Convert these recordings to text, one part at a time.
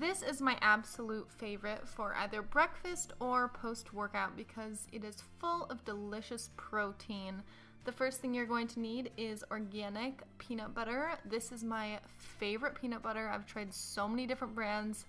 This is my absolute favorite for either breakfast or post-workout because it is full of delicious protein. The first thing you're going to need is organic peanut butter. This is my favorite peanut butter. I've tried so many different brands.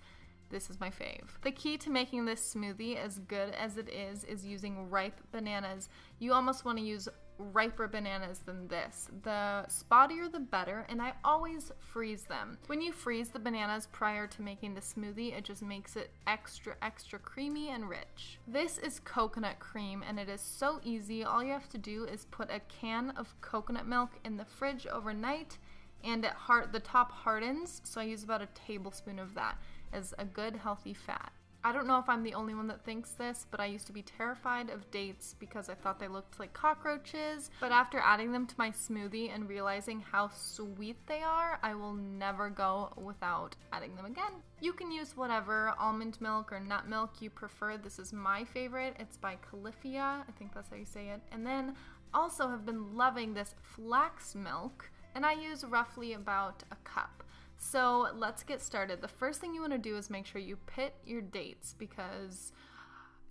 This is my fave. The key to making this smoothie as good as it is using ripe bananas. You almost want to use riper bananas than this. The spottier the better, and I always freeze them. When you freeze the bananas prior to making the smoothie, it just makes it extra creamy and rich. This is coconut cream, and it is so easy. All you have to do is put a can of coconut milk in the fridge overnight, and the top hardens, so I use about a tablespoon of that as a good healthy fat. I don't know if I'm the only one that thinks this, but I used to be terrified of dates because I thought they looked like cockroaches. But after adding them to my smoothie and realizing how sweet they are, I will never go without adding them again. You can use whatever almond milk or nut milk you prefer. This is my favorite. It's by Calafia. I think that's how you say it. And then also have been loving this flax milk, and I use roughly about a cup. So let's get started. The first thing you want to do is make sure you pit your dates because,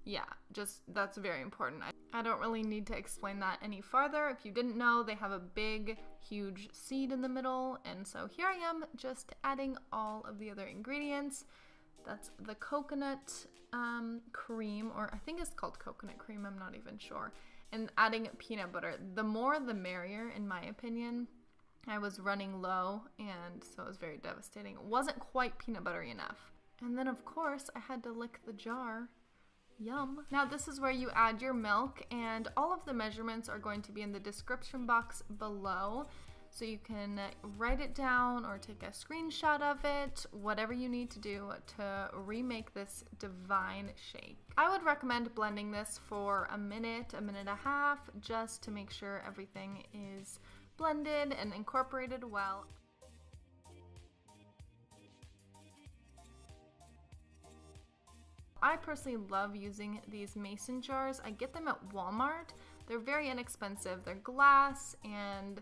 yeah, that's very important. I don't really need to explain that any farther. If you didn't know, they have a big, huge seed in the middle. And so here I am just adding all of the other ingredients. That's the coconut cream, or I think it's called coconut cream, I'm not even sure. And adding peanut butter. The more the merrier, in my opinion. I was running low, and so it was very devastating. It wasn't quite peanut buttery enough. And then, of course, I had to lick the jar. Yum. Now, this is where you add your milk, and all of the measurements are going to be in the description box below. So you can write it down or take a screenshot of it, whatever you need to do to remake this divine shake. I would recommend blending this for a minute and a half, just to make sure everything is blended and incorporated well. I personally love using these mason jars. I get them at Walmart. They're very inexpensive. They're glass and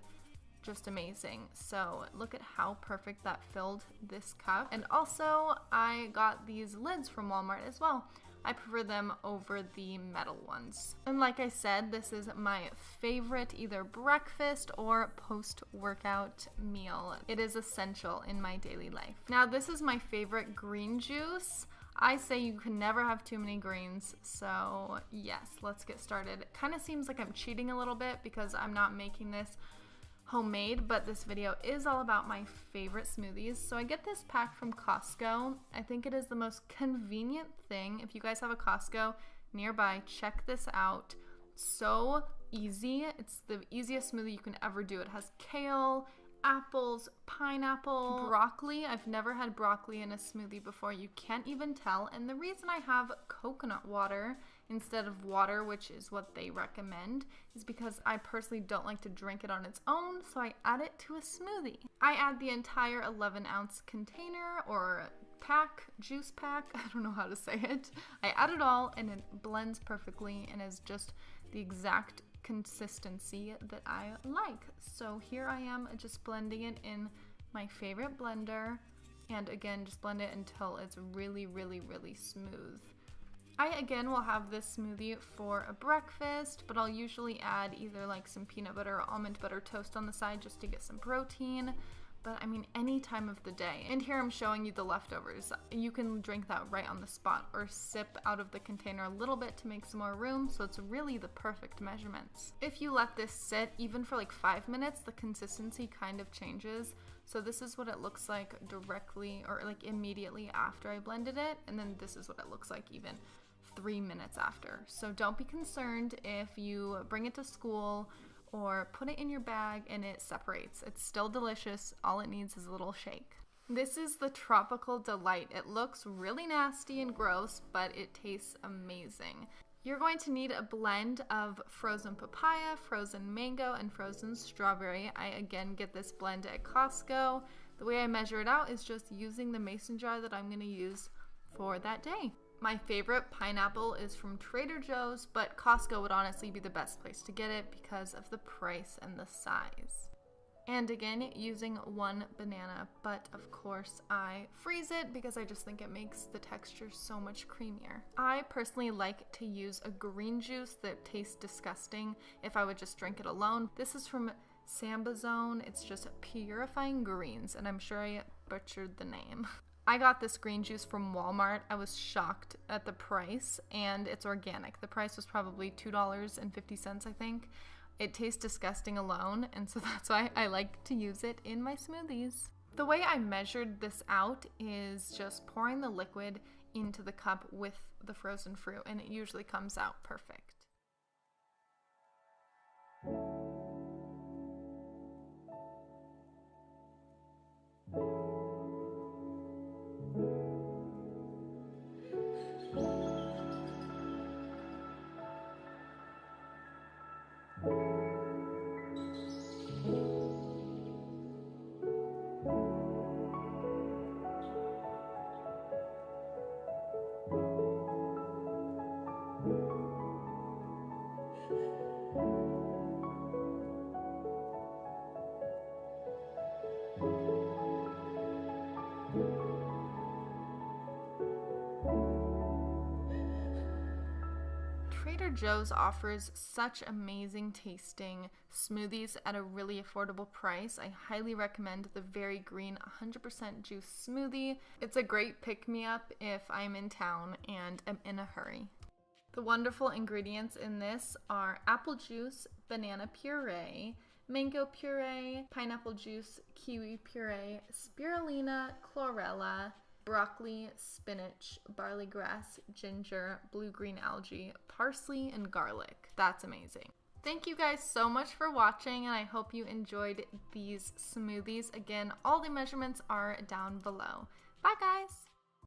just amazing. So look at how perfect that filled this cup. And also I got these lids from Walmart as well. I prefer them over the metal ones. And like I said, this is my favorite either breakfast or post-workout meal. It is essential in my daily life. Now this is my favorite green juice. I say you can never have too many greens, so yes, let's get started. It kind of seems like I'm cheating a little bit because I'm not making this homemade, but this video is all about my favorite smoothies. So I get this pack from Costco. I think it is the most convenient thing. If you guys have a Costco nearby, check this out. So easy. It's the easiest smoothie you can ever do. It has kale, apples, pineapple, broccoli. I've never had broccoli in a smoothie before. You can't even tell. And the reason I have coconut water instead of water, which is what they recommend, is because I personally don't like to drink it on its own, so I add it to a smoothie. I add the entire 11-ounce container or pack, juice pack, I don't know how to say it. I add it all and it blends perfectly and is just the exact consistency that I like. So here I am just blending it in my favorite blender, and again just blend it until it's really smooth. I again will have this smoothie for a breakfast, but I'll usually add either like some peanut butter or almond butter toast on the side just to get some protein. But I mean, any time of the day. And here I'm showing you the leftovers. You can drink that right on the spot or sip out of the container a little bit to make some more room, so it's really the perfect measurements. If you let this sit even for like 5 minutes, the consistency kind of changes. So this is what it looks like directly or like immediately after I blended it, and then this is what it looks like even 3 minutes after. So don't be concerned if you bring it to school or put it in your bag and it separates. It's still delicious. All it needs is a little shake. This is the Tropical Delight. It looks really nasty and gross, but it tastes amazing. You're going to need a blend of frozen papaya, frozen mango, and frozen strawberry. I again get this blend at Costco. The way I measure it out is just using the mason jar that I'm going to use for that day. My favorite pineapple is from Trader Joe's, but Costco would honestly be the best place to get it because of the price and the size. And again, using 1 banana, but of course I freeze it because I just think it makes the texture so much creamier. I personally like to use a green juice that tastes disgusting if I would just drink it alone. This is from Samba Zone. It's just purifying greens, and I'm sure I butchered the name. I got this green juice from Walmart. I was shocked at the price, and it's organic. The price was probably $2.50, I think. It tastes disgusting alone, and so that's why I like to use it in my smoothies. The way I measured this out is just pouring the liquid into the cup with the frozen fruit, and it usually comes out perfect. Trader Joe's offers such amazing tasting smoothies at a really affordable price. I highly recommend the Very Green 100% juice smoothie. It's a great pick-me-up if I'm in town and am in a hurry. The wonderful ingredients in this are apple juice, banana puree, mango puree, pineapple juice, kiwi puree, spirulina, chlorella, broccoli, spinach, barley grass, ginger, blue-green algae, parsley, and garlic. That's amazing. Thank you guys so much for watching, and I hope you enjoyed these smoothies. Again, all the measurements are down below. Bye guys!